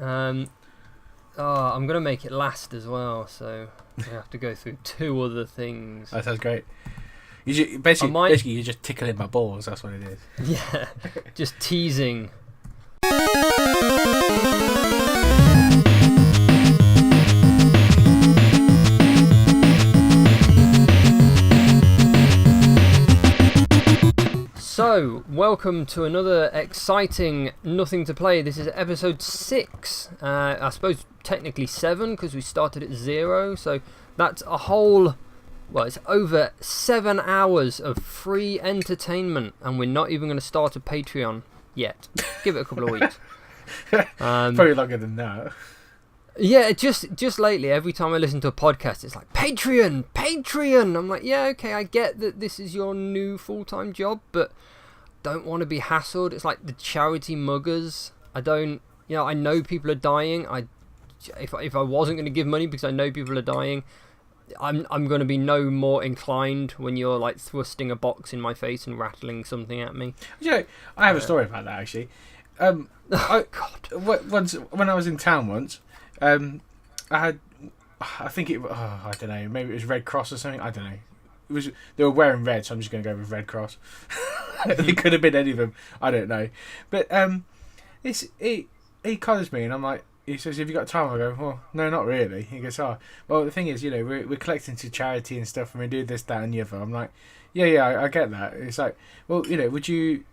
I'm gonna make it last as well, so I have to go through 2 other things. That sounds great. Basically, you're just tickling my balls. That's what it is. Yeah, just teasing. So, welcome to another exciting Nothing to Play. This is episode 6. I suppose technically 7 because we started at 0. So that's a whole, it's over 7 hours of free entertainment, and we're not even going to start a Patreon yet. Give it a couple of weeks. Probably longer than that. Yeah, just lately, every time I listen to a podcast, it's like, Patreon! I'm like, yeah, okay, I get that this is your new full-time job, but don't want to be hassled. It's like the charity muggers. I know people are dying. If I wasn't going to give money because I know people are dying, I'm going to be no more inclined when you're like thrusting a box in my face and rattling something at me. Yeah, I have a story about that actually. Oh, God. Once when I was in town once, I don't know, maybe it was Red Cross or something. I don't know. They were wearing red, so I'm just going to go with Red Cross. It could have been any of them. I don't know. But he calls me and I'm like, he says, "Have you got time?" I go, "Well, no, not really." He goes, "Oh, well, the thing is, we're collecting to charity and stuff, and we do this, that, and the other." I'm like, "Yeah, I get that." It's like, well, would you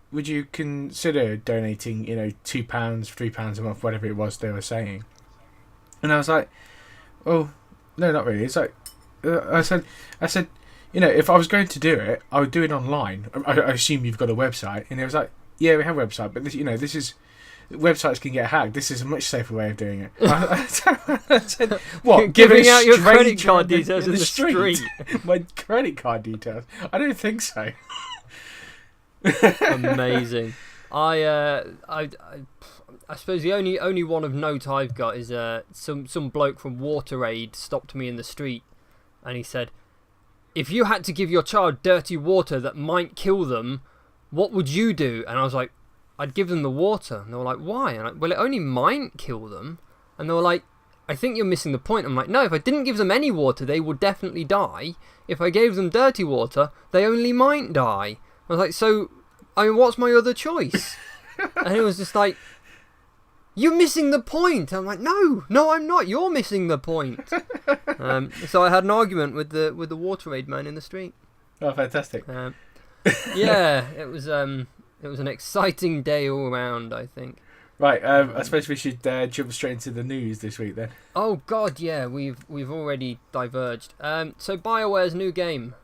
consider donating, £2, £3 a month, whatever it was they were saying? And I was like, "Oh, no, not really." It's like, I said, if I was going to do it, I would do it online. I assume you've got a website. And it was like, "Yeah, we have a website, but this is websites can get hacked. This is a much safer way of doing it." I said, "What? Giving out your credit card details in the street? My credit card details? I don't think so." Amazing. I suppose the only one of note I've got is some bloke from WaterAid stopped me in the street, and he said, "If you had to give your child dirty water that might kill them, what would you do?" And I was like, "I'd give them the water." And they were like, "Why?" And I'm like, "Well, it only might kill them." And they were like, "I think you're missing the point." I'm like, "No, if I didn't give them any water, they would definitely die. If I gave them dirty water, they only might die." I was like, "So, what's my other choice?" And it was just like, "You're missing the point." I'm like, no, I'm not. You're missing the point. So I had an argument with the WaterAid man in the street. Oh, fantastic. Yeah, it was an exciting day all around, I think. Right, I suppose we should jump straight into the news this week then. Oh God, yeah, we've already diverged. So Bioware's new game.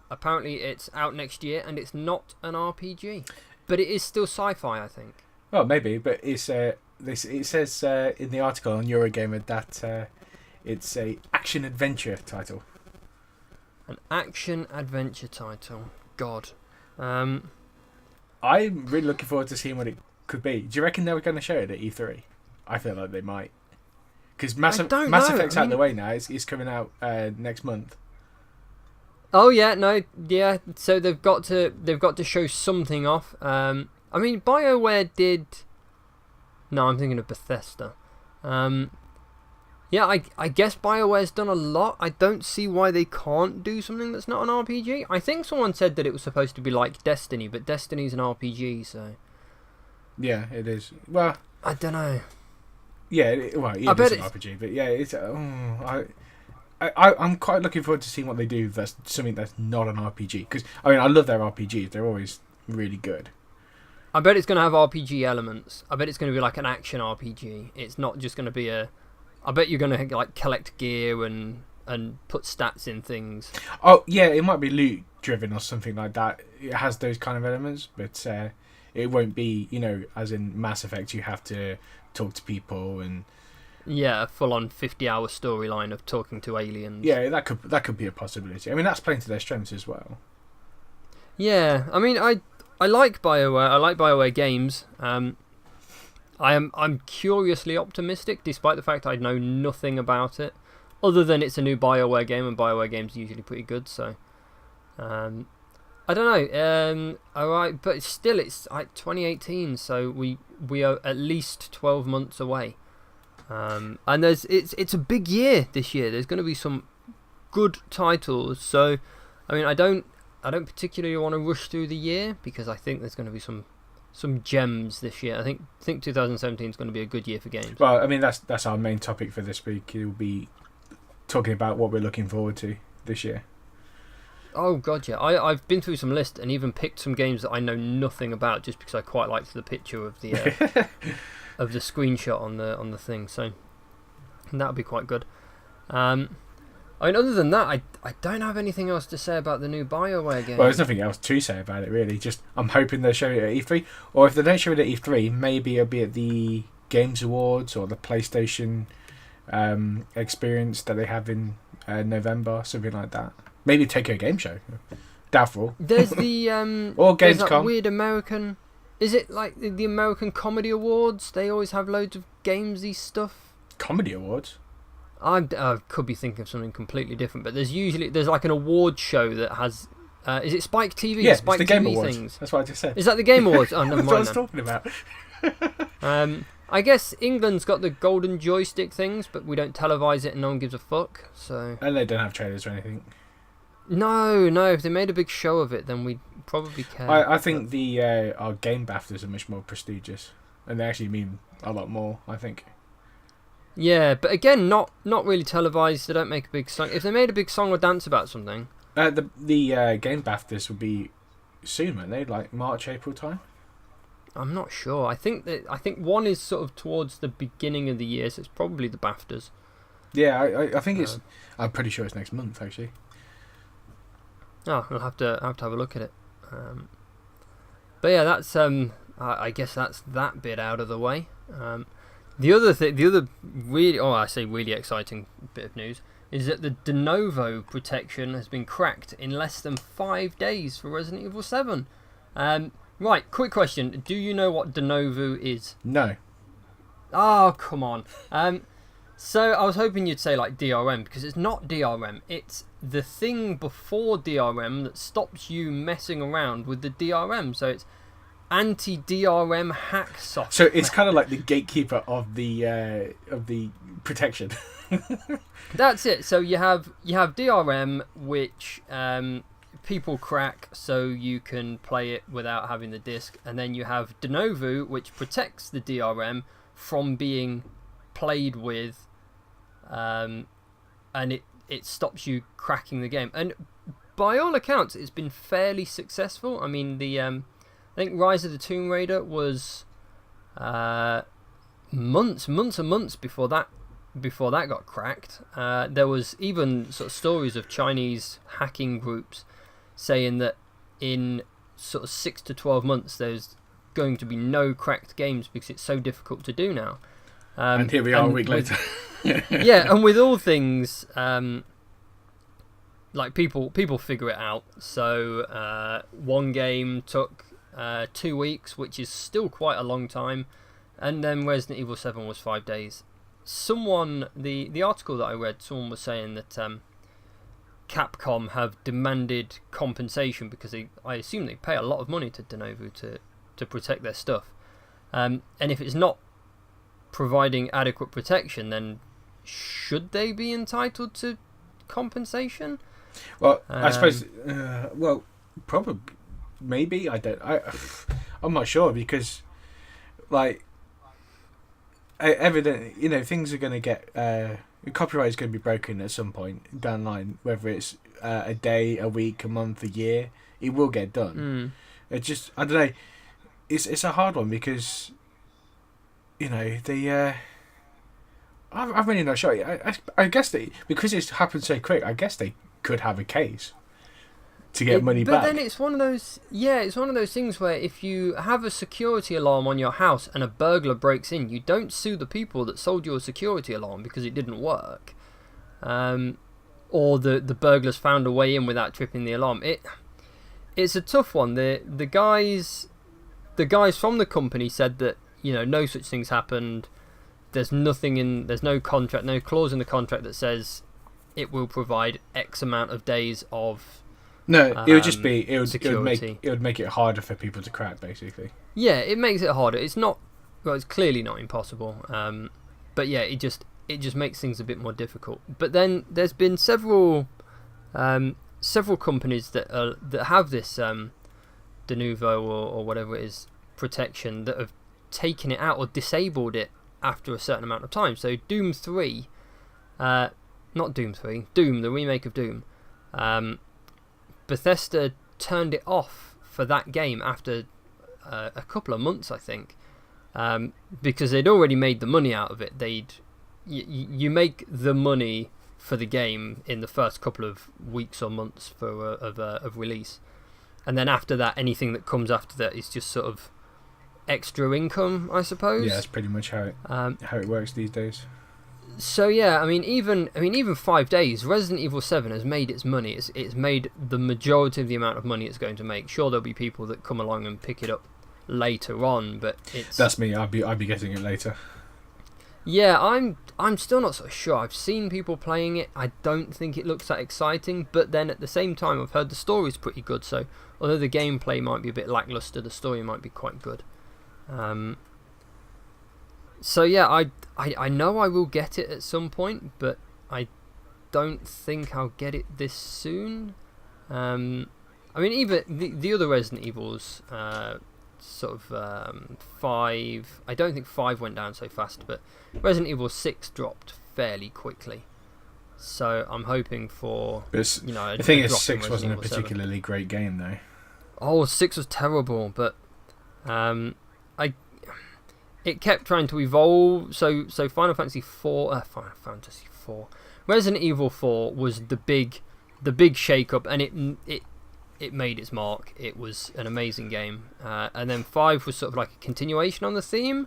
Apparently it's out next year, and it's not an RPG, but it is still sci-fi, I think. Well, maybe, but it's it says in the article on Eurogamer that it's a action-adventure title. An action-adventure title. God. I'm really looking forward to seeing what it could be. Do you reckon they were going to show it at E3? I feel like they might. Because Mass Effect's out of the way now. It's coming out next month. Oh yeah, no, yeah. So they've got to show something off. BioWare did. No, I'm thinking of Bethesda. Yeah, I guess BioWare's done a lot. I don't see why they can't do something that's not an RPG. I think someone said that it was supposed to be like Destiny, but Destiny's an RPG, so. Yeah, it is. Well, I don't know. Yeah, it is an RPG, but yeah, it's. I'm quite looking forward to seeing what they do. That's something that's not an RPG, because I love their RPGs. They're always really good. I bet it's going to have RPG elements. I bet it's going to be like an action RPG. It's not just going to be a. I bet you're going to like collect gear and put stats in things. Oh yeah, it might be loot driven or something like that. It has those kind of elements, but it won't be, as in Mass Effect. You have to talk to people and. Yeah, a full-on 50-hour storyline of talking to aliens. Yeah, that could be a possibility. That's playing to their strengths as well. Yeah, I like BioWare. I like BioWare games. I'm curiously optimistic, despite the fact I know nothing about it, other than it's a new BioWare game, and BioWare games are usually pretty good. So, I don't know. Alright, but still, it's like 2018, so we are at least 12 months away. And it's a big year this year. There's going to be some good titles. So, I mean, I don't particularly want to rush through the year because I think there's going to be some gems this year. I think 2017 is going to be a good year for games. Well, I mean, that's our main topic for this week. It will be talking about what we're looking forward to this year. Oh god, yeah. I've been through some lists and even picked some games that I know nothing about just because I quite liked the picture of the of the screenshot on the thing. So that would be quite good. I mean, other than that, I don't have anything else to say about the new Bioware game. Well, there's nothing else to say about it really. Just I'm hoping they'll show it at E3, or if they don't show it at E3, maybe it'll be at the Games Awards or the PlayStation experience that they have in November, something like that. Maybe Tokyo Game Show. Doubtful. There's the or there's that Gamescom. weird American. Is it like the American Comedy Awards? They always have loads of gamesy stuff. Comedy Awards. I could be thinking of something completely different, but there's like an award show that has. Is it Spike TV? Yeah, Spike it's the TV Game Awards. things. That's what I just said. Is that the Game Awards? Oh, never That's what I mind. was talking about. I guess England's got the golden joystick things, but we don't televise it and no one gives a fuck. So. And they don't have trailers or anything. No. If they made a big show of it, then we'd probably care. I think our Game BAFTAs are much more prestigious, and they actually mean a lot more, I think. Yeah, but again, not really televised. They don't make a big song. If they made a big song or dance about something, The Game BAFTAs would be soon, won't they? Like March, April time. I'm not sure. I think one is sort of towards the beginning of the year, so it's probably the BAFTAs. Yeah, I think it's. I'm pretty sure it's next month, actually. Oh, I'll have to have a look at it. But yeah, that's I guess that's that bit out of the way. The other really exciting bit of news is that the Denovu protection has been cracked in less than 5 days for Resident Evil 7. Right, quick question. Do you know what Denovu is? No. Oh, come on. So I was hoping you'd say like DRM, because it's not DRM. It's the thing before DRM that stops you messing around with the DRM. So it's anti-DRM hack software. So it's kind of like the gatekeeper of the protection. That's it. So you have DRM, which people crack so you can play it without having the disc, and then you have Denovu, which protects the DRM from being played with, and it stops you cracking the game. And by all accounts, it's been fairly successful. I mean, I think Rise of the Tomb Raider was months and months before that got cracked. There was even sort of stories of Chinese hacking groups saying that in sort of 6 to 12 months there's going to be no cracked games because it's so difficult to do now. And here we are a week later. Yeah, and with all things, like people figure it out. So one game took 2 weeks, which is still quite a long time, and then Resident Evil 7 was 5 days. The article that I read, someone was saying that Capcom have demanded compensation because I assume they pay a lot of money to Denovu to protect their stuff, and if it's not providing adequate protection, then should they be entitled to compensation? Well, I suppose. Well, probably, maybe. I'm not sure because, like, evident. Things are going to get. Copyright is going to be broken at some point down the line. Whether it's a day, a week, a month, a year, it will get done. It just, I don't know. It's a hard one because, I'm really not sure. I guess because it's happened so quick, I guess they could have a case to get money back. But then it's one of those things where if you have a security alarm on your house and a burglar breaks in, you don't sue the people that sold you a security alarm because it didn't work, or the burglars found a way in without tripping the alarm. It's a tough one. The guys from the company said that no such things happened. There's no contract, no clause in the contract that says it will provide X amount of days of. No, it would just be it would make it harder for people to crack, basically. Yeah, it makes it harder. It's not. Well, it's clearly not impossible. but yeah, it just makes things a bit more difficult. But then there's been several companies that have this Denovu or whatever it is protection that have taken it out or disabled it after a certain amount of time. So Doom 3, not Doom 3, Doom, the remake of Doom, Bethesda turned it off for that game after a couple of months, I think, because they'd already made the money out of it. You make the money for the game in the first couple of weeks or months of release, and then after that, anything that comes after that is just sort of extra income, I suppose. Yeah, that's pretty much how it works these days. So yeah, I mean, even 5 days, Resident Evil 7 has made its money. It's made the majority of the amount of money it's going to make. Sure, there'll be people that come along and pick it up later on, but that's me. I'd be getting it later. Yeah, I'm still not so sure. I've seen people playing it. I don't think it looks that exciting, but then at the same time, I've heard the story's pretty good. So although the gameplay might be a bit lackluster, the story might be quite good. So yeah, I know I will get it at some point, but I don't think I'll get it this soon. I mean, even the other Resident Evils, sort of 5. I don't think 5 went down so fast, but Resident Evil 6 dropped fairly quickly. So I'm hoping for the thing is, 6 wasn't a particularly great game though. Oh, 6 was terrible, but it kept trying to evolve. So Final Fantasy 4, Resident Evil 4 was the big shake-up, and it made its mark. It was an amazing game. And then 5 was sort of like a continuation on the theme,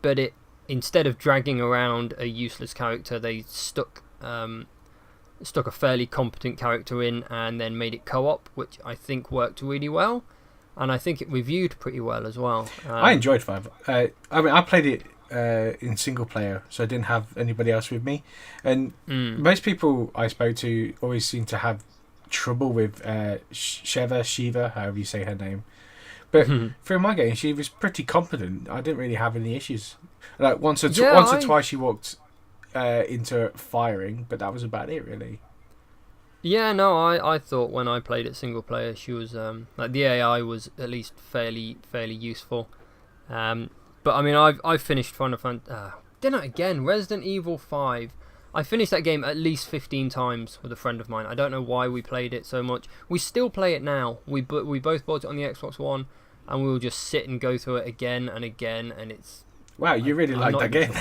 but instead of dragging around a useless character, they stuck a fairly competent character in and then made it co-op, which I think worked really well. And I think it reviewed pretty well as well. I enjoyed 5. I mean, I played it in single player, so I didn't have anybody else with me. And most people I spoke to always seem to have trouble with Shiva, however you say her name. But through my game, she was pretty competent. I didn't really have any issues. Like once or twice she walked into firing, but that was about it, really. Yeah, no, I thought when I played it single player, she was like the AI was at least fairly useful. But I mean, I've finished Final Fantasy. Didn't I again? Resident Evil 5. I finished that game at least 15 times with a friend of mine. I don't know why we played it so much. We still play it now. We both bought it on the Xbox One, and we'll just sit and go through it again and again, and it's. Wow, you really like that game.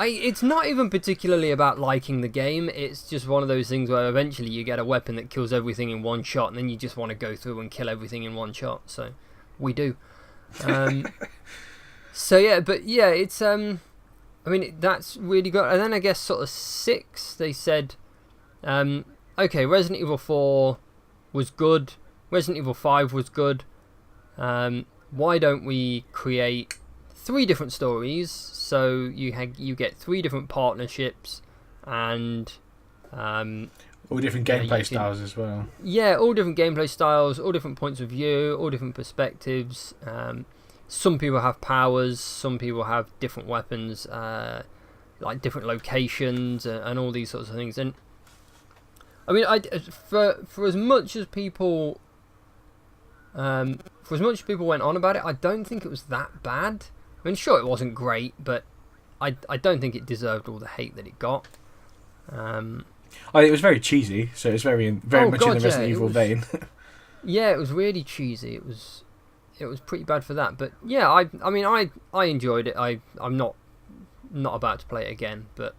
It's not even particularly about liking the game. It's just one of those things where eventually you get a weapon that kills everything in one shot, and then you just want to go through and kill everything in one shot. So we do. So yeah, but yeah, it's I mean, that's really good. And then I guess sort of 6, they said, okay, Resident Evil 4 was good. Resident Evil 5 was good. Why don't we create 3 different stories, so you get 3 different partnerships, and all different gameplay styles as well. Yeah, all different gameplay styles, all different points of view, all different perspectives. Some people have powers, some people have different weapons, like different locations, and all these sorts of things. And I mean, for as much as people went on about it, I don't think it was that bad. I mean, sure, it wasn't great, but I don't think it deserved all the hate that it got. It was very cheesy, so it's very much in the Resident Evil vein. Yeah, it was really cheesy. It was pretty bad for that. But yeah, I mean, I enjoyed it. I'm not about to play it again, but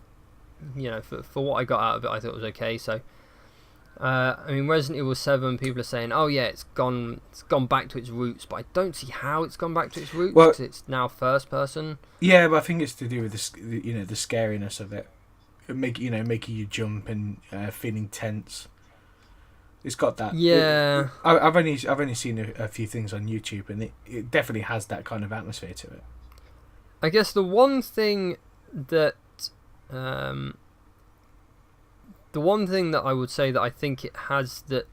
you know, for what I got out of it, I thought it was okay. So. I mean, Resident Evil 7, people are saying, oh yeah, it's gone back to its roots, but I don't see how it's gone back to its roots, because it's now first person. Yeah, but I think it's to do with the scariness of it, making you jump and feeling tense. It's got that. Yeah. I've only seen a few things on YouTube, and it definitely has that kind of atmosphere to it. I guess the one thing that I would say that I think it has that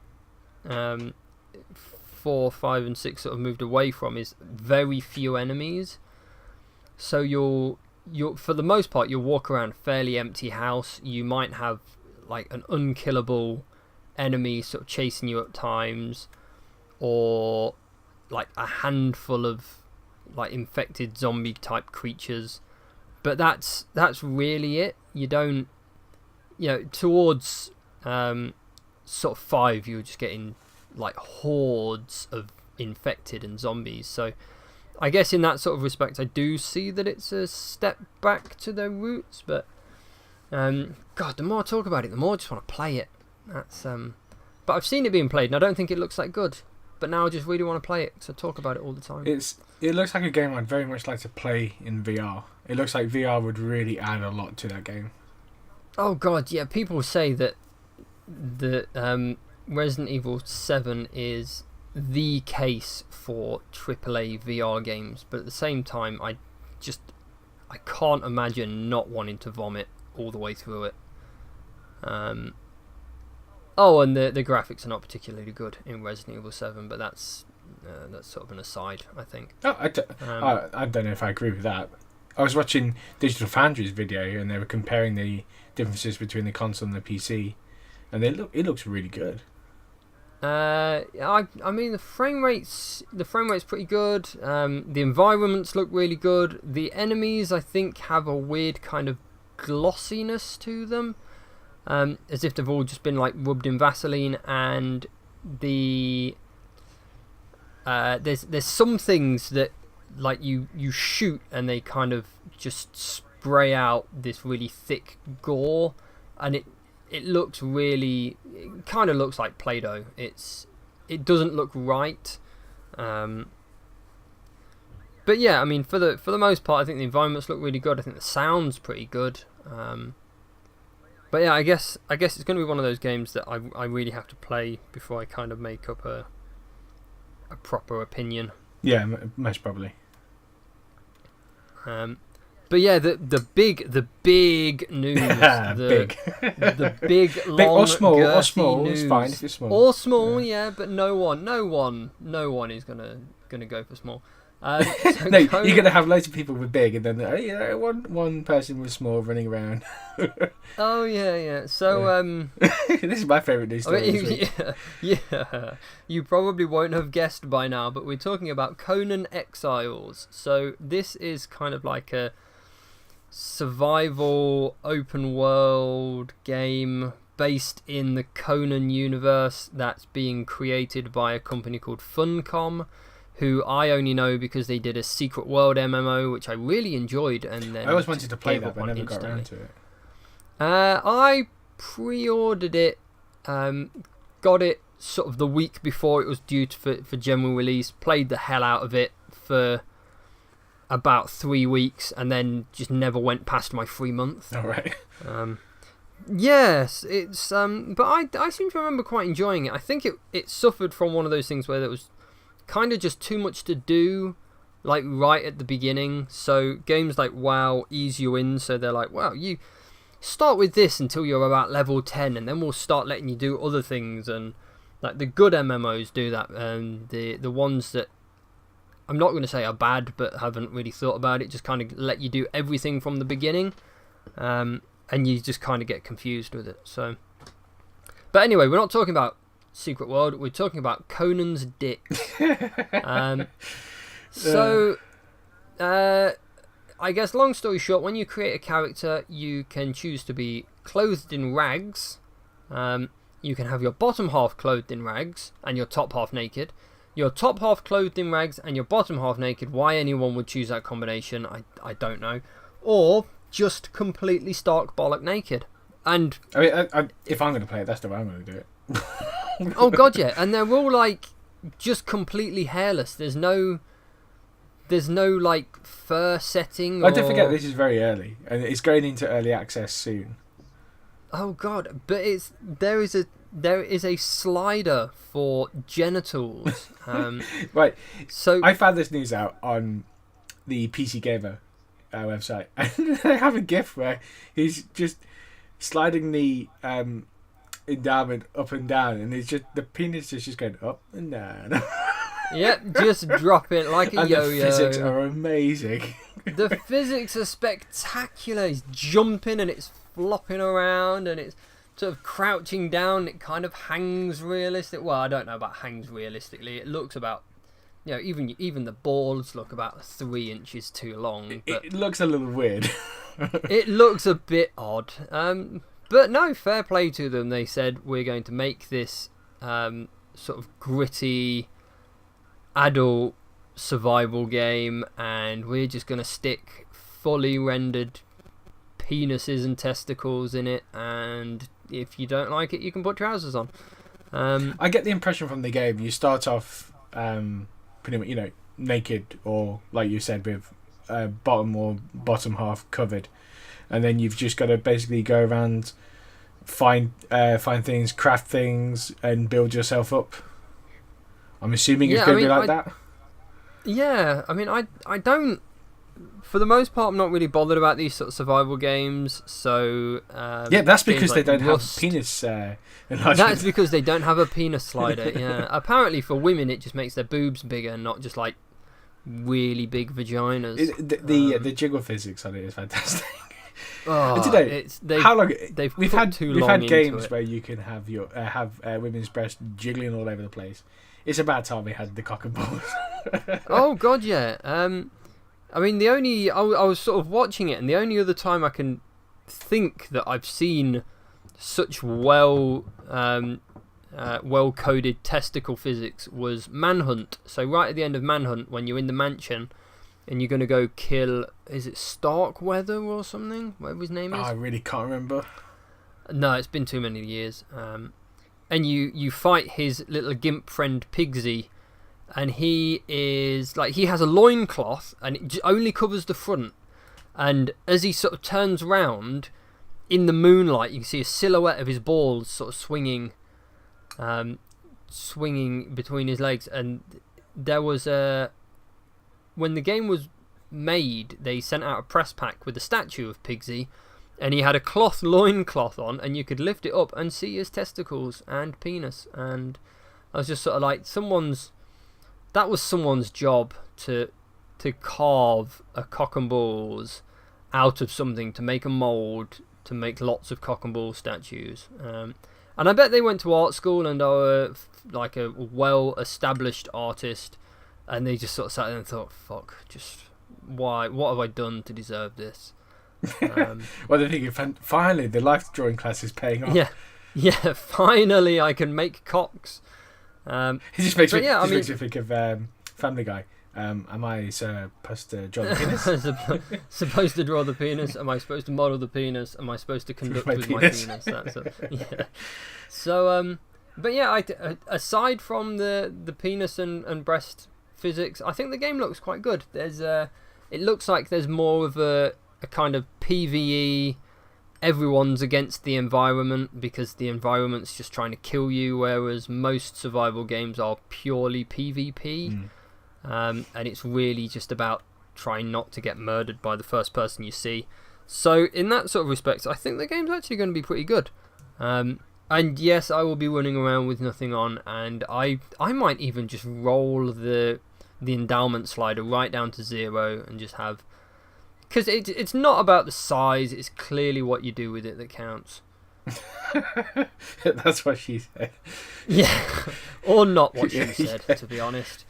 4, 5, and 6 sort of moved away from is very few enemies. So you for the most part, you'll walk around a fairly empty house. You might have like an unkillable enemy sort of chasing you at times, or like a handful of like infected zombie type creatures, but that's really it. You don't, towards sort of 5, you're just getting like hordes of infected and zombies. So I guess in that sort of respect, I do see that it's a step back to their roots. But God, the more I talk about it, the more I just want to play it. That's but I've seen it being played, and I don't think it looks that good. But now I just really want to play it, so I talk about it all the time. It looks like a game I'd very much like to play in VR. It looks like VR would really add a lot to that game. Oh God, yeah. People say that Resident Evil 7 is the case for AAA VR games, but at the same time, I can't imagine not wanting to vomit all the way through it. Oh, and the graphics are not particularly good in Resident Evil 7, but that's sort of an aside, I think. Oh, I don't know if I agree with that. I was watching Digital Foundry's video, and they were comparing the differences between the console and the PC, and it looks really good. I mean the frame rate's pretty good. The environments look really good. The enemies, I think, have a weird kind of glossiness to them, as if they've all just been like rubbed in Vaseline. And there's some things that like you shoot and they kind of just spray out this really thick gore, and it kind of looks like Play-Doh. It doesn't look right. But yeah, I mean, for the most part, I think the environments look really good. I think the sound's pretty good. But yeah, I guess it's going to be one of those games that I really have to play before I kind of make up a proper opinion. Yeah, most probably. But yeah, the big news, the big long or small news. It's fine if it's small. Or small, yeah, but no one is gonna go for small. No, you're gonna have loads of people with big, and then one person with small running around. Oh yeah. So this is my favourite news story. Yeah. You probably won't have guessed by now, but we're talking about Conan Exiles. So this is kind of like a survival open world game based in the Conan universe that's being created by a company called Funcom, who I only know because they did a Secret World MMO, which I really enjoyed, and then I always wanted to play that, but I never got around to it. I pre-ordered it, got it sort of the week before it was due for general release, played the hell out of it for about 3 weeks, and then just never went past my 3 month. All right. Yes, it's but I seem to remember quite enjoying it. I think it suffered from one of those things where there was kind of just too much to do, like right at the beginning. So games like WoW ease you in, so they're like, wow, you start with this until you're about level 10, and then we'll start letting you do other things. And like the good MMOs do that, and the ones that I'm not going to say are bad but haven't really thought about it just kind of let you do everything from the beginning, and you just kind of get confused with it. So, but anyway, we're not talking about Secret World, we're talking about Conan's dick. I guess long story short, when you create a character, you can choose to be clothed in rags. You can have your bottom half clothed in rags and your top half naked. Your top half clothed in rags and your bottom half naked. Why anyone would choose that combination, I don't know. Or just completely stark bollock naked. And I mean, if I'm going to play it, that's the way I'm going to do it. Oh god, yeah, and they're all like just completely hairless. There's no like fur setting. Don't forget this is very early, and it's going into early access soon. Oh god, but there is a slider for genitals. Right. So I found this news out on the PC Gamer website, and they have a GIF where he's just sliding the endowment up and down, and it's just the penis is just going up and down. Yeah, just drop it like a yo-yo. The physics are amazing. The physics are spectacular. It's jumping and it's flopping around and it's sort of crouching down. It kind of hangs realistic. Well, I don't know about hangs realistically. It looks about, even the balls look about 3 inches too long. But it looks a little weird. it looks a bit odd. But no, fair play to them. They said, we're going to make this sort of gritty adult survival game, and we're just going to stick fully rendered penises and testicles in it, and if you don't like it, you can put trousers on. I get the impression from the game you start off pretty much, naked, or like you said, with bottom half covered, and then you've just got to basically go around, find things, craft things, and build yourself up. I'm assuming it's going to be like that. Yeah, I mean, I don't. For the most part, I'm not really bothered about these sort of survival games. So that's because like they don't Rust, have penis enlargement. That's because they don't have a penis slider. Yeah, apparently for women, it just makes their boobs bigger, not just like really big vaginas. The jiggle physics on it is fantastic. How long? We've had games where you can have women's breasts jiggling all over the place. It's about time we had the cock and balls. Oh god, yeah. I mean, I was sort of watching it, and the only other time I can think that I've seen such well coded testicle physics was Manhunt. So right at the end of Manhunt, when you're in the mansion and you're going to go kill, is it Starkweather or something? Whatever his name is. I really can't remember. No, it's been too many years. And you fight his little gimp friend Pigsy, and he has a loincloth and it only covers the front, and as he sort of turns round in the moonlight, you can see a silhouette of his balls sort of swinging between his legs. And there was when the game was made, they sent out a press pack with a statue of Pigsy, and he had a loincloth on, and you could lift it up and see his testicles and penis. And I was just sort of like, that was someone's job to carve a cock and balls out of something, to make a mould, to make lots of cock and ball statues. And I bet they went to art school and are like a well-established artist, and they just sort of sat there and thought, fuck, just why? What have I done to deserve this? Well, they're thinking, finally, the life drawing class is paying off. Yeah, finally I can make cocks. It just makes me think of Family Guy. Am I supposed to draw the penis? Supposed to draw the penis? Am I supposed to model the penis? Am I supposed to conduct with my penis? That's it. Yeah. So, but yeah, aside from the penis and breast physics, I think the game looks quite good. It looks like there's more of a kind of PvE. Everyone's against the environment because the environment's just trying to kill you, whereas most survival games are purely PvP. And it's really just about trying not to get murdered by the first person you see. So in that sort of respect, I think the game's actually going to be pretty good. And yes, I will be running around with nothing on, and I might even just roll the endowment slider right down to 0 and just have... Because it's not about the size, it's clearly what you do with it that counts. That's what she said. Yeah, or not what she said, to be honest.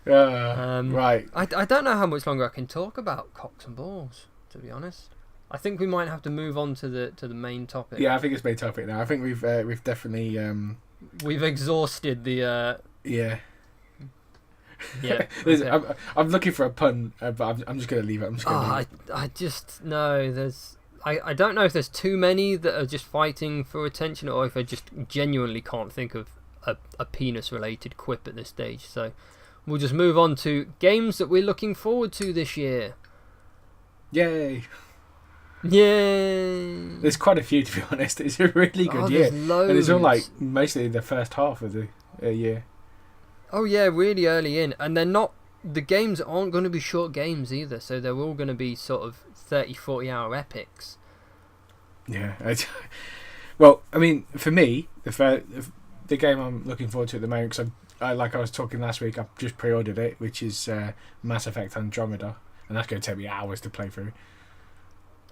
Right. I don't know how much longer I can talk about cocks and balls, to be honest. I think we might have to move on to the main topic. Yeah, I think it's main topic now. I think we've definitely... We've exhausted the... Yeah. Yeah. Okay. I'm looking for a pun, but I'm just going to leave it. I just no. I don't know if there's too many that are just fighting for attention, or if I just genuinely can't think of a penis-related quip at this stage. So we'll just move on to games that we're looking forward to this year. Yay! There's quite a few, to be honest. It's a really good year, loads. And it's all like mostly the first half of the year. Oh yeah, really early in, and they're not. The games aren't going to be short games either, so they're all going to be sort of 30-40 hour epics. Yeah, well, I mean, for me, the game I'm looking forward to at the moment, because like I was talking last week, I've just pre-ordered it, which is Mass Effect Andromeda. and that's going to take me hours to play through.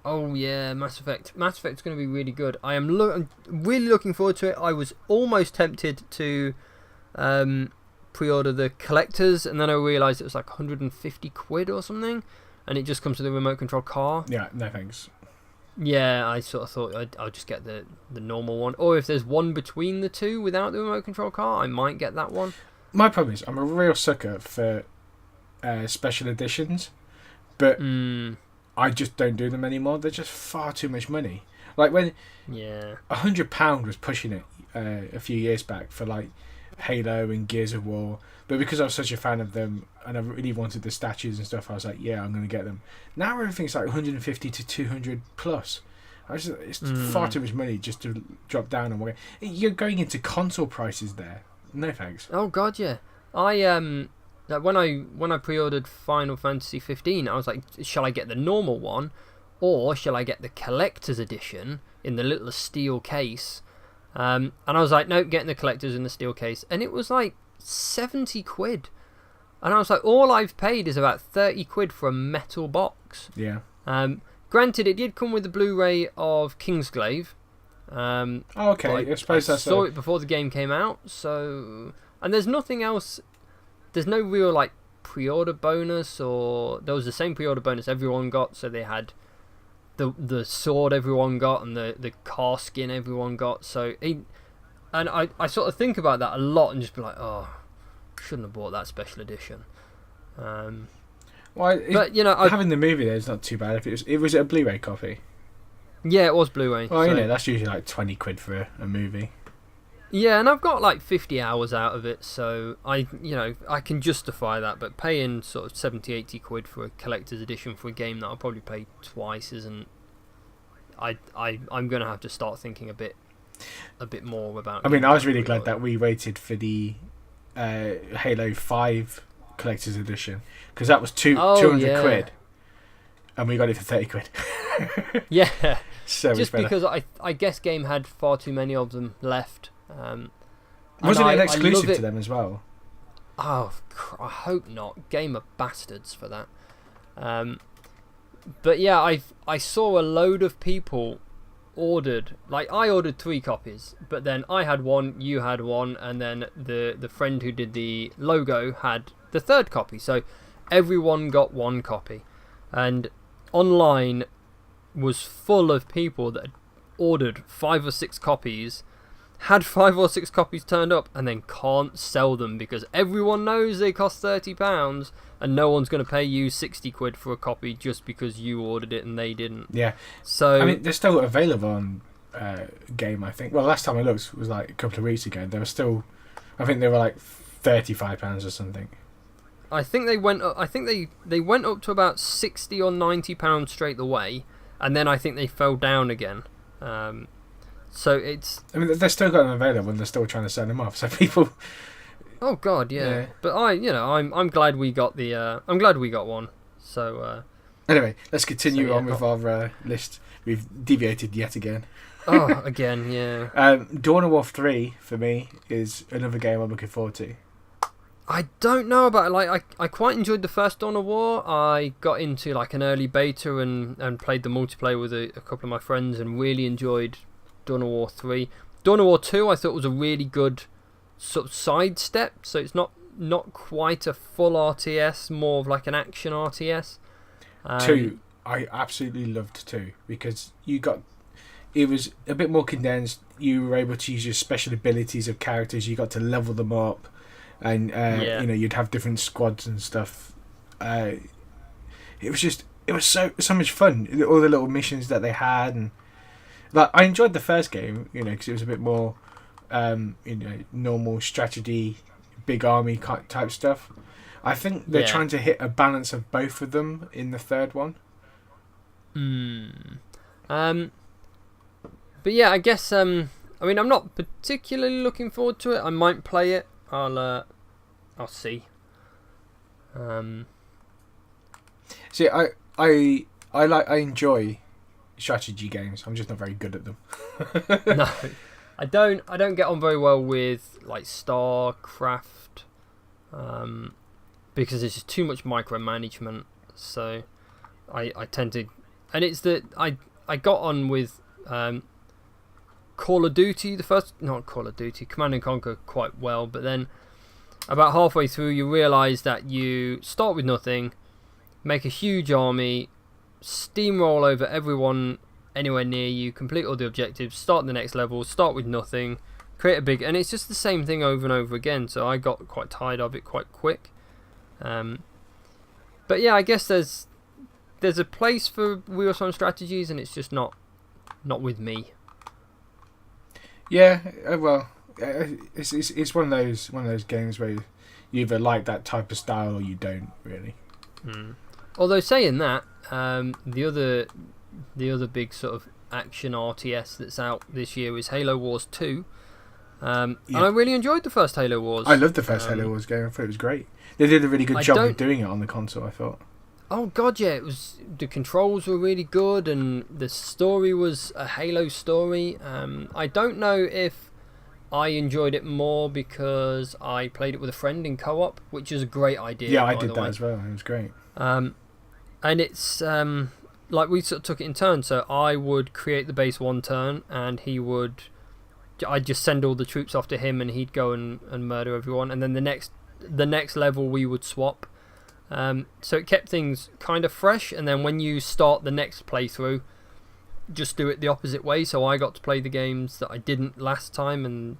Oh yeah, Mass Effect. Mass Effect's going to be really good. I'm really looking forward to it. I was almost tempted to pre-order the collectors, and then I realised it was like 150 quid or something, and it just comes with a remote control car. Yeah, no thanks. Yeah, I sort of thought I'll just get the normal one, or if there's one between the two without the remote control car, I might get that one. My problem is I'm a real sucker for special editions, but I just don't do them anymore. They're just far too much money. Like when £100 was pushing it a few years back for like Halo and Gears of War, but because I was such a fan of them and I really wanted the statues and stuff, I was like, yeah, I'm going to get them. Now everything's like 150 to 200 plus. It's far too much money just to drop down on one. You're going into console prices there. No thanks. Oh god, yeah. I like when I pre-ordered Final Fantasy 15, I was like, shall I get the normal one, or shall I get the collector's edition in the little steel case? And I was like, nope, getting the collector's in the steel case, and it was like 70 quid. And I was like, all I've paid is about 30 quid for a metal box. Yeah. Granted, it did come with the Blu-ray of Kingsglaive. Okay, I suppose I that's saw it before the game came out, so... And there's nothing else... There's no real, like, pre-order bonus, or... There was the same pre-order bonus everyone got, so they had the sword everyone got, and the car skin everyone got, so... And I sort of think about that a lot, and just be like, oh, shouldn't have bought that special edition. But, you know... having the movie there is not too bad. If it was a Blu-ray copy? Yeah, it was Blu-ray. Well, you know, that's usually like 20 quid for a movie. Yeah, and I've got like 50 hours out of it, so I can justify that, but paying sort of 70, 80 quid for a collector's edition for a game that I'll probably play twice isn't... I'm going to have to start thinking a bit more about... I mean, I was really glad that we waited for the Halo 5 collector's edition, because that was 200 quid, and we got it for 30 quid. Yeah. So just because I guess Game had far too many of them left. Wasn't it an exclusive to them as well? Oh, I hope not. Game are bastards for that. But yeah, I saw a load of people ordered. Like, I ordered 3 copies, but then I had one, you had one, and then the friend who did the logo had the 3rd copy. So everyone got 1 copy, and online was full of people that had ordered 5 or 6 copies, had 5 or 6 copies turned up, and then can't sell them because everyone knows they cost £30 and no one's going to pay you 60 quid for a copy just because you ordered it and they didn't. Yeah. So I mean, they're still available on Game, I think. Well, last time I looked was like a couple of weeks ago. They were still, I think they were like £35 or something. I think they went up, they went up to about £60 or £90 straight away, and then I think they fell down again. So it's... I mean, they've still got them available and they're still trying to sell them off, so people... Oh god, yeah. But I'm glad we got I'm glad we got one. So anyway, let's continue on with our list. We've deviated yet again. Oh, again, yeah. Dawn of War 3 for me is another game I'm looking forward to. I don't know about it. Like, I quite enjoyed the first Dawn of War. I got into like an early beta and played the multiplayer with a couple of my friends and really enjoyed Dawn of War 3. Dawn of War 2 I thought was a really good sort of sidestep, so it's not quite a full RTS, more of like an action RTS. 2, I absolutely loved 2 because it was a bit more condensed. You were able to use your special abilities of characters. You got to level them up, and you'd have different squads and stuff. It was so much fun. All the little missions that they had, and like I enjoyed the first game, because it was a bit more, normal strategy, big army type stuff. I think they're trying to hit a balance of both of them in the third one. But yeah, I guess I'm not particularly looking forward to it. I might play it. I'll see. See, I enjoy strategy games. I'm just not very good at them. No, I don't get on very well with like StarCraft, because there's just too much micromanagement. so I tend to, and it's that I got on with Call of Duty, not Call of Duty, Command and Conquer quite well, but then about halfway through you realise that you start with nothing, make a huge army, steamroll over everyone anywhere near you, complete all the objectives, start the next level, start with nothing, create a big, and it's just the same thing over and over again, so I got quite tired of it quite quick. But yeah, I guess there's a place for real-time strategies, and it's just not with me. Yeah, well, it's one of those games where you either like that type of style or you don't really. Although saying that, the other big sort of action RTS that's out this year is Halo Wars 2. And I really enjoyed the first Halo Wars. I loved the first Halo Wars game. I thought it was great. They did a really good job of doing it on the console, I thought. Oh god, yeah, the controls were really good, and the story was a Halo story. I don't know if I enjoyed it more because I played it with a friend in co-op, which is a great idea. Yeah, I did that as well. It was great. And it's like we sort of took it in turns. So I would create the base one turn, and I'd just send all the troops off to him, and he'd go and murder everyone. And then the next level we would swap. So it kept things kind of fresh, and then when you start the next playthrough, just do it the opposite way. So I got to play the games that I didn't last time, and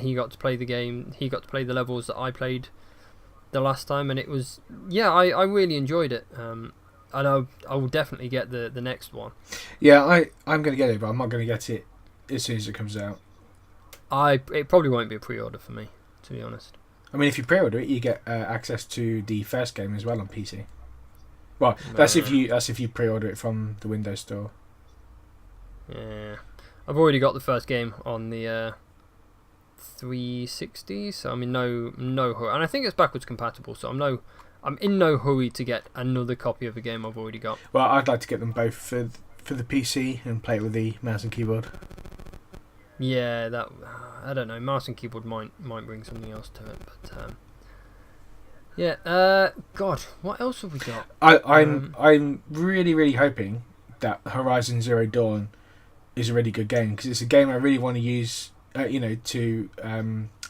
he got to play the levels that I played the last time, and it was, yeah, I really enjoyed it. And I will definitely get the next one. Yeah, I'm going to get it, but I'm not going to get it as soon as it comes out. It probably won't be a pre-order for me, to be honest. I mean, if you pre-order it, you get access to the first game as well on PC. Well, that's if you pre-order it from the Windows Store. Yeah, I've already got the first game on the 360, so I'm in no hurry, and I think it's backwards compatible. So I'm in no hurry to get another copy of a game I've already got. Well, I'd like to get them both for the PC and play it with the mouse and keyboard. Yeah, that I don't know. Mouse and keyboard might bring something else to it, but yeah. God, what else have we got? I'm really, really hoping that Horizon Zero Dawn is a really good game, because it's a game I really want to use. To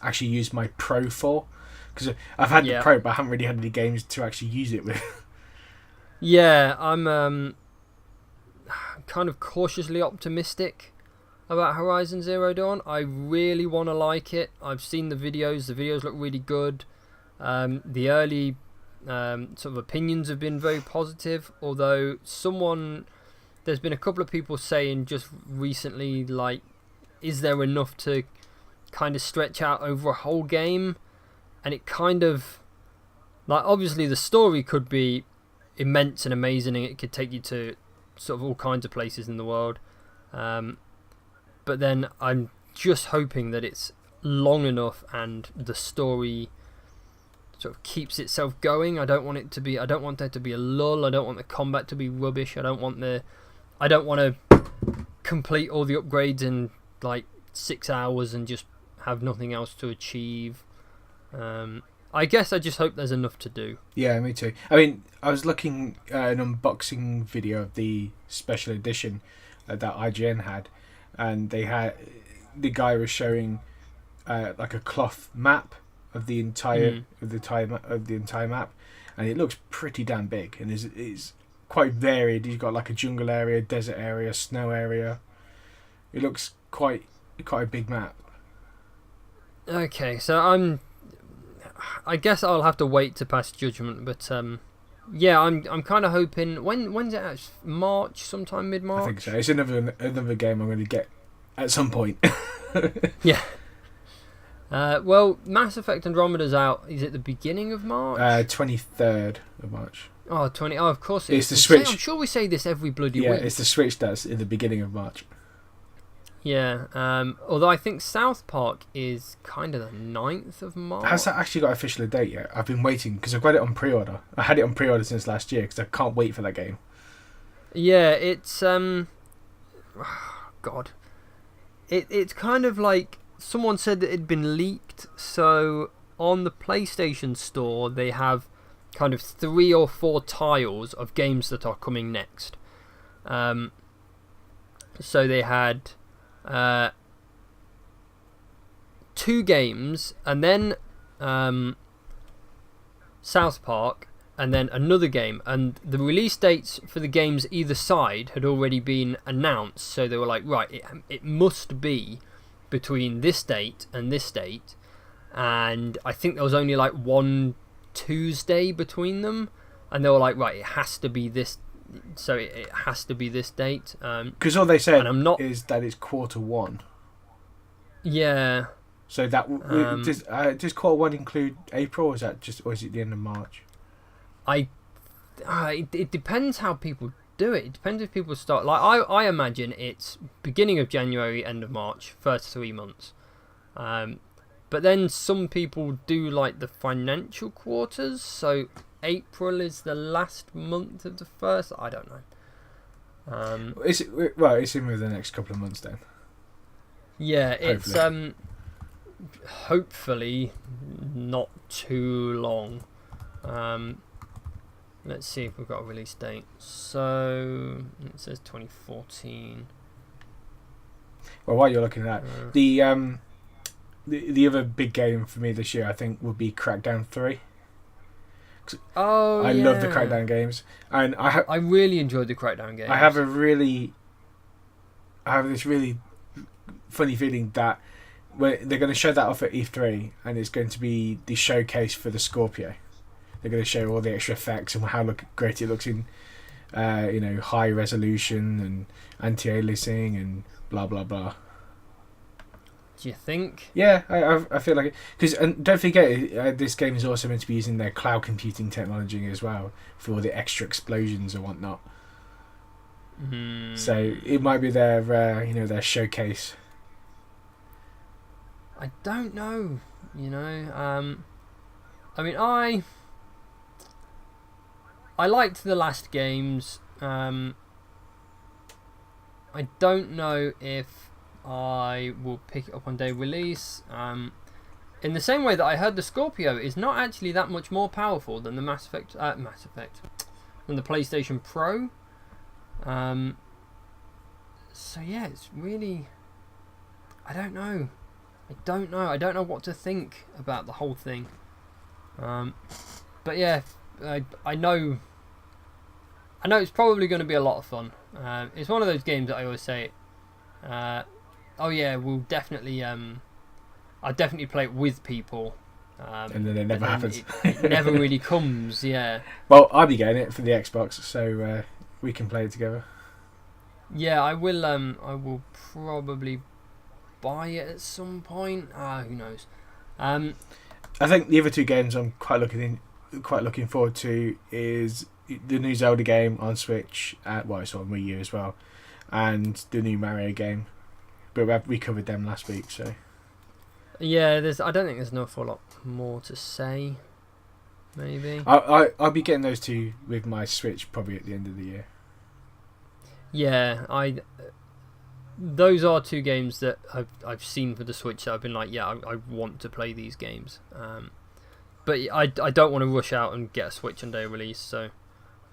actually use my Pro for, because I've had the Pro, but I haven't really had any games to actually use it with. Yeah, I'm kind of cautiously optimistic about Horizon Zero Dawn. I really want to like it. I've seen the videos. The videos look really good. The early sort of opinions have been very positive, although there's been a couple of people saying just recently, like, is there enough to kind of stretch out over a whole game? And it kind of, like, obviously the story could be immense and amazing, and it could take you to sort of all kinds of places in the world. But then I'm just hoping that it's long enough and the story sort of keeps itself going. I don't want there to be a lull. I don't want the combat to be rubbish. I don't want to complete all the upgrades in like 6 hours and just have nothing else to achieve. I guess I just hope there's enough to do. Yeah, me too. I mean, I was looking at an unboxing video of the special edition that IGN had, and the guy was showing like a cloth map of the entire map, and it looks pretty damn big, and it's quite varied. You've got like a jungle area, desert area, snow area. It looks quite a big map. Okay, so I guess I'll have to wait to pass judgment, but yeah, I'm kind of hoping. When's it out? March, sometime mid-March. I think so. It's another game I'm going to get at some point. Yeah. Well, Mass Effect Andromeda's out. Is it the beginning of March? 23rd of March. Oh, of course it is. It's the Switch. I'm sure we say this every bloody week. Yeah, it's the Switch that's in the beginning of March. Yeah, although I think South Park is kind of the 9th of March. Has that actually got official date yet? I've been waiting because I've got it on pre-order. I had it on pre-order since last year because I can't wait for that game. Yeah, it's God, it's kind of like someone said that it'd been leaked. So on the PlayStation Store, they have kind of 3 or 4 tiles of games that are coming next. So they had 2 games, and then South Park, and then another game, and the release dates for the games either side had already been announced, so they were like, right, it must be between this date and this date, and I think there was only like one Tuesday between them, and they were like, right, it has to be this, so it has to be this date. Because all they said is that it's Q1. Yeah. So that does Q1 include April, or is it the end of March? It depends how people do it. It depends if people start, like, I imagine it's beginning of January, end of March, first 3 months. But then some people do like the financial quarters, so April is the last month of the first. I don't know. It's in with the next couple of months then. Yeah, hopefully. It's hopefully not too long. Let's see if we've got a release date. So it says 2014. Well, while you're looking at that, the other big game for me this year, I think, would be Crackdown 3. I love the Crackdown games, and I really enjoyed the Crackdown games. I have this really funny feeling that they're going to show that off at E3, and it's going to be the showcase for the Scorpio. They're going to show all the extra effects and how great it looks in, high resolution and anti-aliasing and blah blah blah. Do you think? Yeah, I feel like it. Because, and don't forget, this game is also meant to be using their cloud computing technology as well for all the extra explosions and whatnot. So it might be their showcase. I don't know. I mean, I liked the last games. I don't know if I will pick it up on day release. In the same way that I heard the Scorpio is not actually that much more powerful than the Mass Effect, than the PlayStation Pro. So yeah, it's really, I don't know what to think about the whole thing. But yeah, I know it's probably going to be a lot of fun. It's one of those games that I always say, oh yeah, we'll definitely, I'll definitely play it with people. And then it never happens. It never really comes, yeah. Well, I'll be getting it for the Xbox, so we can play it together. Yeah, I will probably buy it at some point. Who knows? I think the other 2 games I'm quite looking forward to is the new Zelda game on Switch. It's on Wii U as well, and the new Mario game. But we covered them last week, so. Yeah, I don't think there's an awful lot more to say. Maybe. I'll be getting those 2 with my Switch probably at the end of the year. Yeah, those are 2 games that I've seen for the Switch that I've been like, yeah, I want to play these games. But I don't want to rush out and get a Switch on day of release, so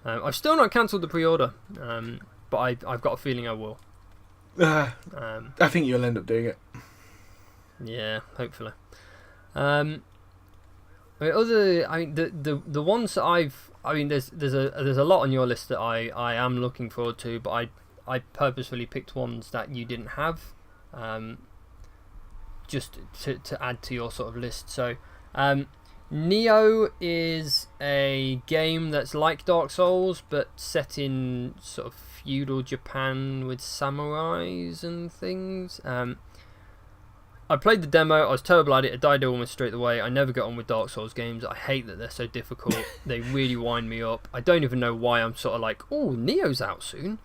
I've still not cancelled the pre-order, but I've got a feeling I will. I think you'll end up doing it. Yeah, hopefully. The ones that there's a lot on your list that I am looking forward to, but I purposefully picked ones that you didn't have, just to add to your sort of list. So, Neo is a game that's like Dark Souls, but set in sort of feudal Japan with samurais and things. I played the demo, I was terrible at it, I died almost straight away. I never get on with Dark Souls games. I hate that they're so difficult. They really wind me up. I don't even know why I'm sort of like, oh, Neo's out soon.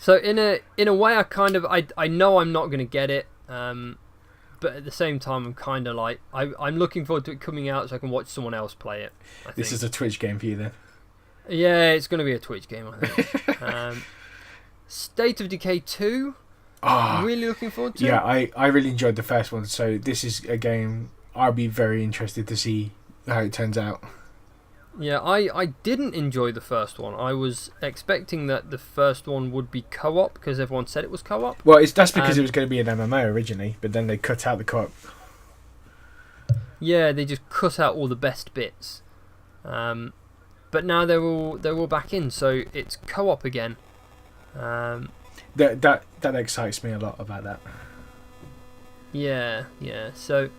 So in a way, I know I'm not going to get it, but at the same time, I'm kind of like, I'm looking forward to it coming out so I can watch someone else play it. This is a Twitch game for you then? Yeah, it's going to be a Twitch game, I think. State of Decay 2. I'm really looking forward to. Yeah, I really enjoyed the first one, so this is a game I'll be very interested to see how it turns out. Yeah, I didn't enjoy the first one. I was expecting that the first one would be co-op because everyone said it was co-op. Well, that's because it was going to be an MMO originally, but then they cut out the co-op. Yeah, they just cut out all the best bits. But now they're all back in, so it's co-op again. That excites me a lot about that. Yeah. So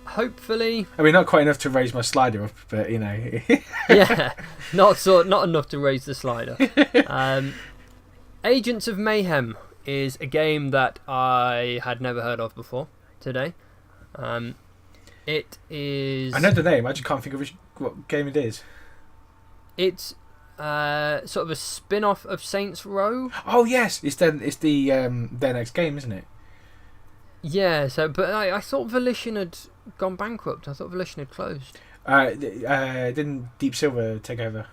hopefully, I mean, not quite enough to raise my slider up, but you know. yeah, not enough to raise the slider. Agents of Mayhem is a game that I had never heard of before today. It is. I know the name. I just can't think of what game it is. It's sort of a spin-off of Saints Row. Oh yes, it's their next game, isn't it? Yeah. So, but I thought Volition had gone bankrupt. I thought Volition had closed. Didn't Deep Silver take over?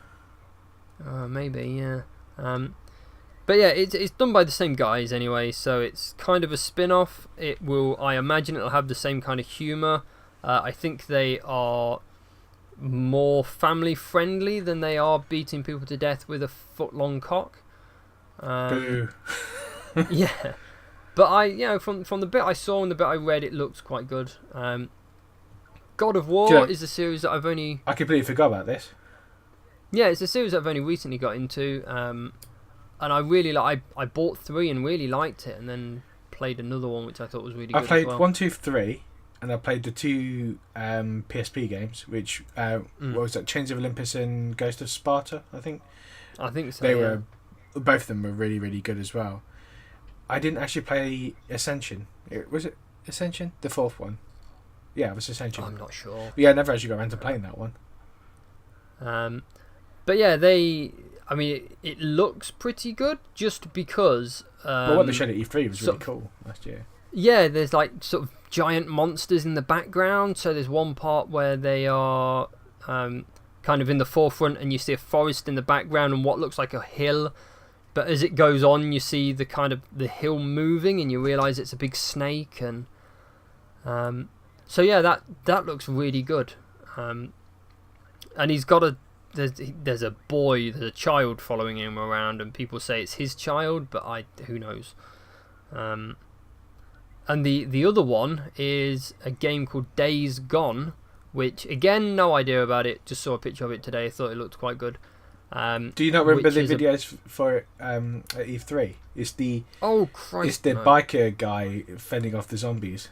Maybe, yeah. But yeah, it's done by the same guys anyway, so it's kind of a spin-off. I imagine it'll have the same kind of humour. I think they are more family-friendly than they are beating people to death with a foot-long cock. Boo. Yeah. But from the bit I saw and the bit I read, it looks quite good. God of War is a series that I've only... I completely forgot about this. Yeah, it's a series that I've only recently got into, and I really I bought 3 and really liked it, and then played another one which I thought was really good. I played as well. 1, 2, 3, and I played the 2 PSP games, which what was that? Chains of Olympus and Ghost of Sparta, I think. I think so. They were both of them were really, really good as well. I didn't actually play Ascension. Was it Ascension? The 4th one. Yeah, it was Ascension. I'm not sure. But yeah, I never actually got around to playing that one. But yeah, it looks pretty good just because. But what they showed at E3 was really cool last year. Yeah, there's like sort of giant monsters in the background. So there's one part where they are kind of in the forefront, and you see a forest in the background and what looks like a hill. But as it goes on, you see the kind of the hill moving, and you realise it's a big snake. And so yeah, that looks really good. And he's got there's a boy, there's a child following him around, and people say it's his child, but who knows. And the other one is a game called Days Gone, which again, no idea about it. Just saw a picture of it today. Thought it looked quite good. Do you not remember the videos for it at E3? It's the biker guy fending off the zombies.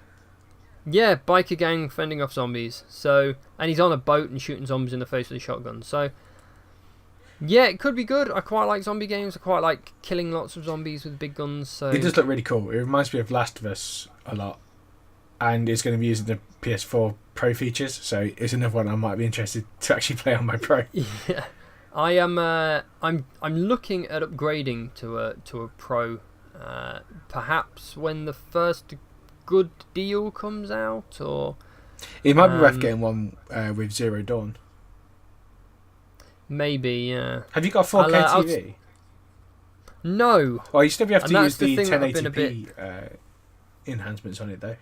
Yeah, biker gang fending off zombies. So, and he's on a boat and shooting zombies in the face with a shotgun. So, yeah, it could be good. I quite like zombie games. I quite like killing lots of zombies with big guns. So it does look really cool. It reminds me of Last of Us a lot, and it's going to be using the PS4 Pro features. So it's another one I might be interested to actually play on my Pro. Yeah. I am. I'm looking at upgrading to a Pro, perhaps when the first good deal comes out, or it might be worth getting one with Zero Dawn. Maybe, yeah. Have you got 4K TV? No. Well, you still have to use the thing 1080p enhancements on it, though.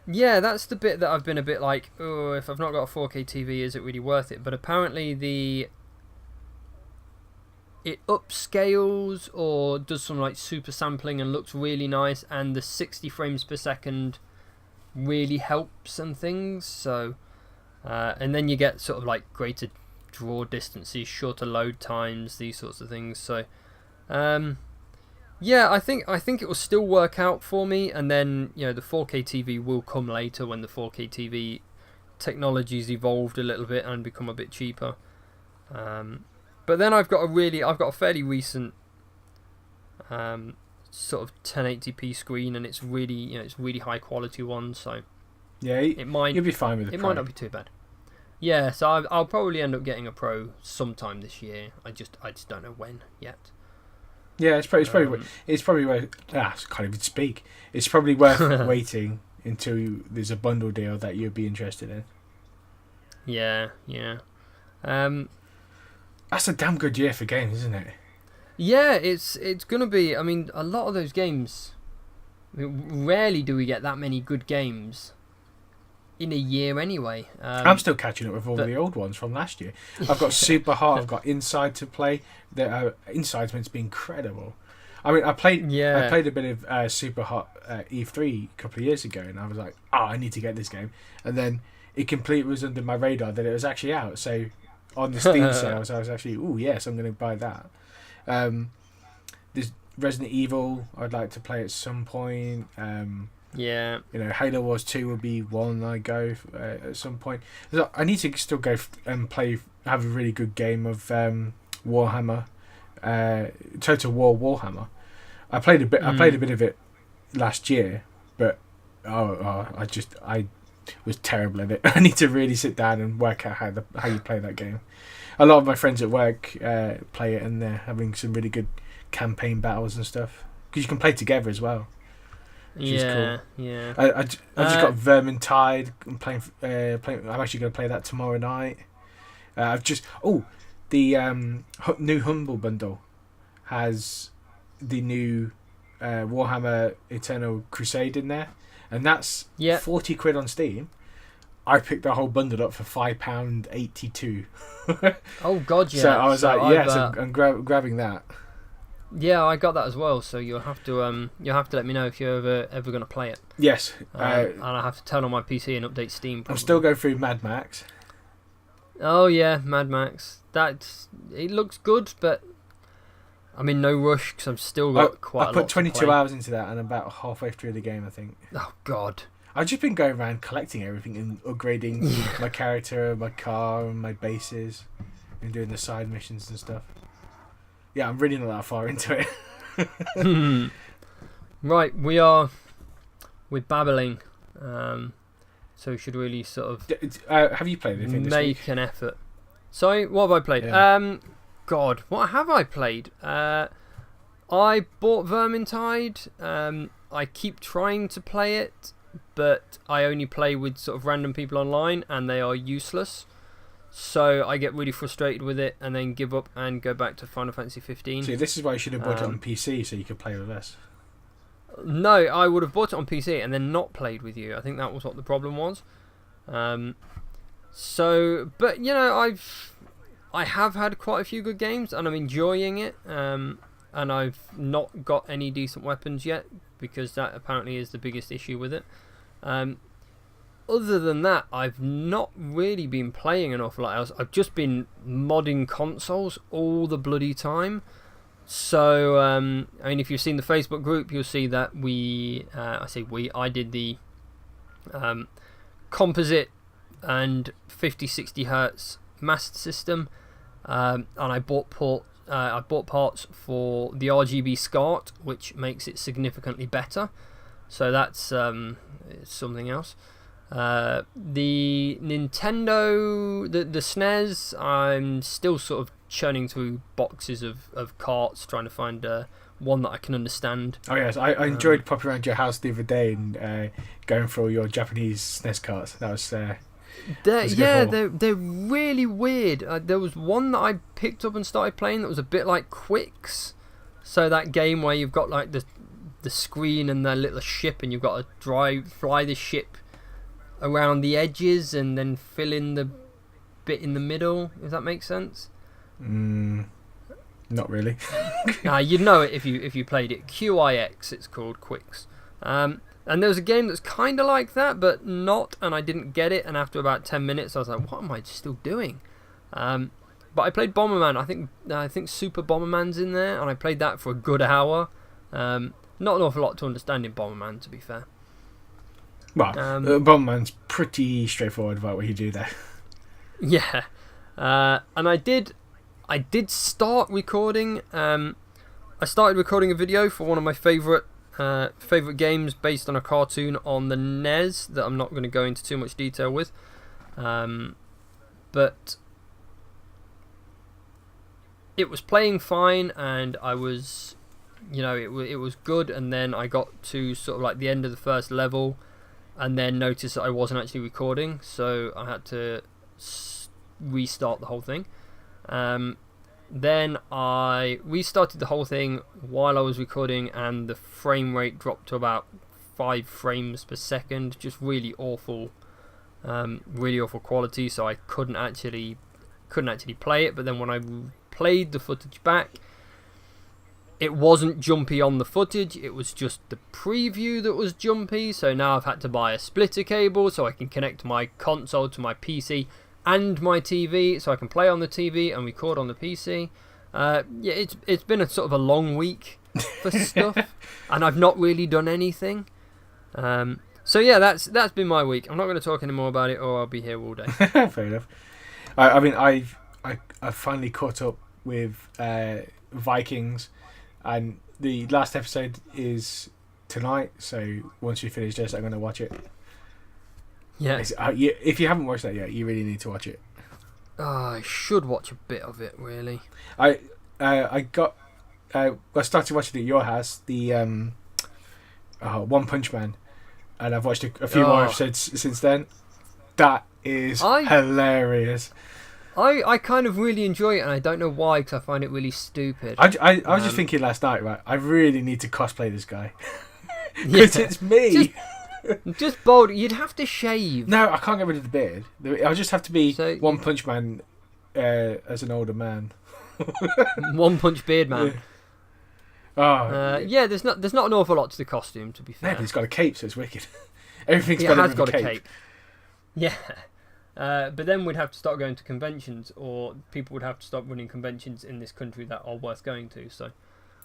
Yeah, that's the bit that I've been a bit like, oh, if I've not got a 4K TV, is it really worth it? But apparently it upscales or does some like super sampling and looks really nice, and the 60 frames per second really helps and things. So, and then you get sort of like greater draw distances, shorter load times, these sorts of things. So, yeah, I think it will still work out for me. And then the 4K TV will come later when the 4K TV technology's evolved a little bit and become a bit cheaper. But then I've got a fairly recent sort of 1080p screen, and it's really high quality one. So yeah, you'll be fine with it. It might not be too bad. Yeah, so I'll probably end up getting a Pro sometime this year. I just don't know when yet. Yeah, it's probably worth. I can't even speak. It's probably worth waiting until there's a bundle deal that you'd be interested in. Yeah. That's a damn good year for games, isn't it? Yeah, it's gonna be. I mean, a lot of those games. Rarely do we get that many good games. in a year anyway. I'm still catching up with all the old ones from last year. I've got Super Hot. I've got Inside to play. Inside's meant to be incredible. I mean, I played a bit of Super Hot E3 a couple of years ago, and I was like, I need to get this game. And then it completely was under my radar that it was actually out. So on the Steam sales, I was actually, yes, I'm going to buy that. There's Resident Evil I'd like to play at some point. Yeah. Halo Wars 2 will be one I go at some point. So I need to still go and have a really good game of Warhammer, Total War Warhammer. I played a bit of it last year, but I was terrible at it. I need to really sit down and work out how you play that game. A lot of my friends at work play it, and they're having some really good campaign battles and stuff, because you can play together as well. Yeah, cool. Yeah. I just got Vermintide. I'm playing. I'm actually going to play that tomorrow night. The new Humble Bundle has the new Warhammer Eternal Crusade in there, and that's £40 on Steam. I picked the whole bundle up for £5.82. Oh God, yeah. So I was I'm grabbing that. Yeah, I got that as well. So you'll have to let me know if you're ever going to play it. Yes. And I have to turn on my PC and update Steam. Probably. I'm still going through Mad Max. Oh yeah, Mad Max. It looks good, but I'm in no rush because I've still got quite a lot to play. I put 22 hours into that, and I'm about halfway through the game, I think. Oh God. I've just been going around collecting everything and upgrading my character, my car, and my bases, and doing the side missions and stuff. Yeah, I'm really not that far into it. Right, we're babbling, so we should really sort of have you played anything this week? Make an effort. Sorry, what have I played? Yeah. God, what have I played? I bought Vermintide. I keep trying to play it, but I only play with sort of random people online, and they are useless. So I get really frustrated with it and then give up and go back to Final Fantasy 15. See, this is why you should have bought it on PC so you could play with us. No, I would have bought it on PC and then not played with you. I think that was what the problem was. But I have had quite a few good games and I'm enjoying it. And I've not got any decent weapons yet because that apparently is the biggest issue with it. Other than that, I've not really been playing an awful lot else. I've just been modding consoles all the bloody time. So, if you've seen the Facebook group, you'll see that I did the composite and 50-60 hertz master system, and I bought parts for the RGB SCART, which makes it significantly better. So that's something else. The Nintendo, the SNES, I'm still sort of churning through boxes of carts trying to find one that I can understand. Oh yes, I enjoyed popping around your house the other day and going through all your Japanese SNES carts. That was they're really weird. There was one that I picked up and started playing that was a bit like Quicks. So that game where you've got like the screen and the little ship and you've got to fly the ship around the edges and then fill in the bit in the middle, if that makes sense. Not really. You'd know it if you played it. QIX, it's called, Quicks. And there was a game that's kind of like that, but not, and I didn't get it, and after about 10 minutes I was like, what am I still doing? But I played Bomberman. I think Super Bomberman's in there, and I played that for a good hour. Not an awful lot to understand in Bomberman, to be fair. Well, Bomberman's pretty straightforward about what you do there. Yeah. And I did start recording. I started recording a video for one of my favourite games based on a cartoon on the NES that I'm not going to go into too much detail with. But it was playing fine and I was, it was good, and then I got to sort of like the end of the first level and then noticed that I wasn't actually recording, so I had to restart the whole thing. Then I restarted the whole thing while I was recording, and the frame rate dropped to about 5 frames per second. Just really awful really awful quality, so I couldn't actually play it. But then when I played the footage back, it wasn't jumpy on the footage, it was just the preview that was jumpy. So now I've had to buy a splitter cable so I can connect my console to my PC and my TV, so I can play on the TV and record on the PC. Yeah, it's been a sort of a long week for stuff, and I've not really done anything. So yeah, that's been my week. I'm not going to talk any more about it, or I'll be here all day. Fair enough. I mean, I've finally caught up with Vikings, and the last episode is tonight. So once we finish this, I'm going to watch it. Yeah. If you haven't watched that yet, you really need to watch it. Oh, I should watch a bit of it, really. I started watching it at your house, the One Punch Man, and I've watched a few more episodes since then. That is hilarious. I kind of really enjoy it, and I don't know why, because I find it really stupid. I was just thinking last night, right? I really need to cosplay this guy. Because it's me. Just bold. You'd have to shave. No, I can't get rid of the beard. I'll just have to be One Punch Man as an older man. One Punch Beard Man. Yeah. Yeah, there's not an awful lot to the costume, to be fair. Yeah, but he's got a cape, so it's wicked. Everything's better with a cape. Yeah. But then we'd have to start going to conventions, or people would have to stop running conventions in this country that are worth going to. So.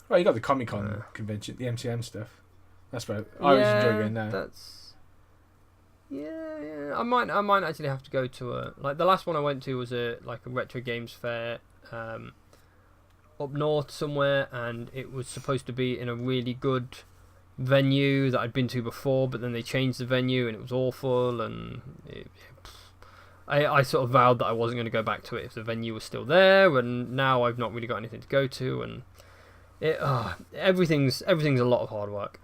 Well, you got the Comic-Con convention, the MCM stuff. That's where I was enjoying going now. Yeah. I might actually have to go to like the last one I went to was a retro games fair up north somewhere, and it was supposed to be in a really good venue that I'd been to before, but then they changed the venue and it was awful, and I sort of vowed that I wasn't going to go back to it if the venue was still there, and now I've not really got anything to go to, and everything's a lot of hard work.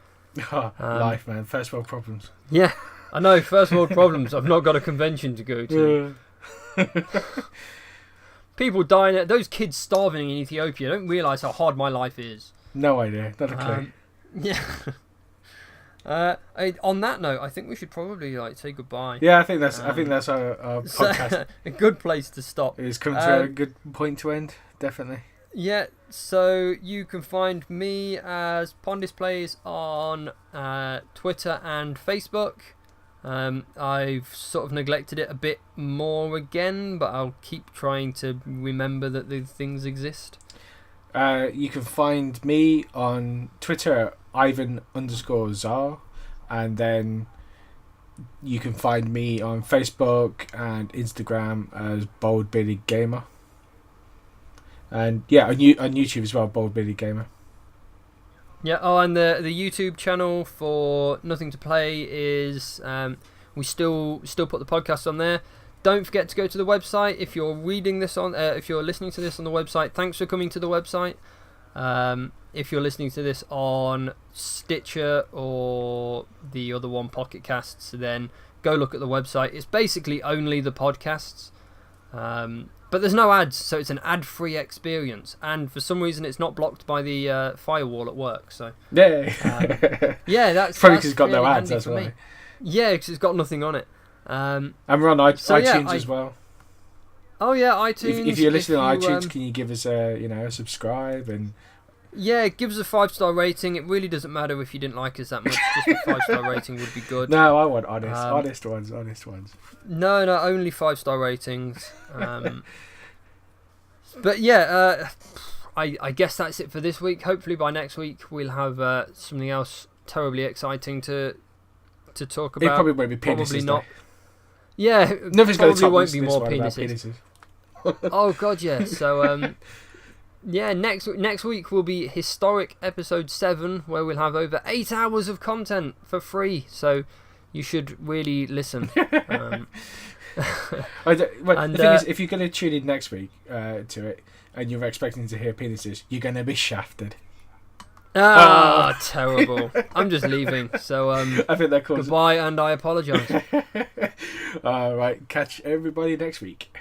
Life, man. First world problems. Yeah, I know. First world problems. I've not got a convention to go to. People dying. Those kids starving in Ethiopia don't realise how hard my life is. No idea. Not a clue. Yeah. On that note, I think we should probably say goodbye. Yeah, I think that's our podcast. A good place to stop. It's come to a good point to end. Definitely. Yeah, so you can find me as Pondis Plays on Twitter and Facebook. I've sort of neglected it a bit more again, but I'll keep trying to remember that these things exist. You can find me on Twitter, Ivan_Zar, and then you can find me on Facebook and Instagram as Bold Bearded Gamer. And yeah, on YouTube as well, Bold Bearded Gamer. Yeah. Oh, and the YouTube channel for Nothing to Play is we still put the podcast on there. Don't forget to go to the website if you're reading this on if you're listening to this on the website. Thanks for coming to the website. If you're listening to this on Stitcher or the other one, Pocket Casts, then go look at the website. It's basically only the podcasts. But there's no ads, so it's an ad-free experience. And for some reason, it's not blocked by the firewall at work. So yeah, that's probably because it's got no ads. That's why. Yeah, because it's got nothing on it. And we're on iTunes as well. Oh yeah, iTunes. If you're listening on iTunes, can you give us a subscribe and? Yeah, give us a 5-star rating. It really doesn't matter if you didn't like us that much. Just a 5-star rating would be good. No, I want honest ones. No, only 5-star ratings. But yeah, I guess that's it for this week. Hopefully by next week we'll have something else terribly exciting to talk about. It probably won't be penises. Probably not. Yeah, nothing's going to top won't be more penises. Oh god, yeah. So yeah, next week will be historic episode 7, where we'll have over 8 hours of content for free. So you should really listen. The thing is, if you're going to tune in next week to it and you're expecting to hear penises, you're going to be shafted. Terrible. I'm just leaving. So I think that calls goodbye, and I apologise. All right, catch everybody next week.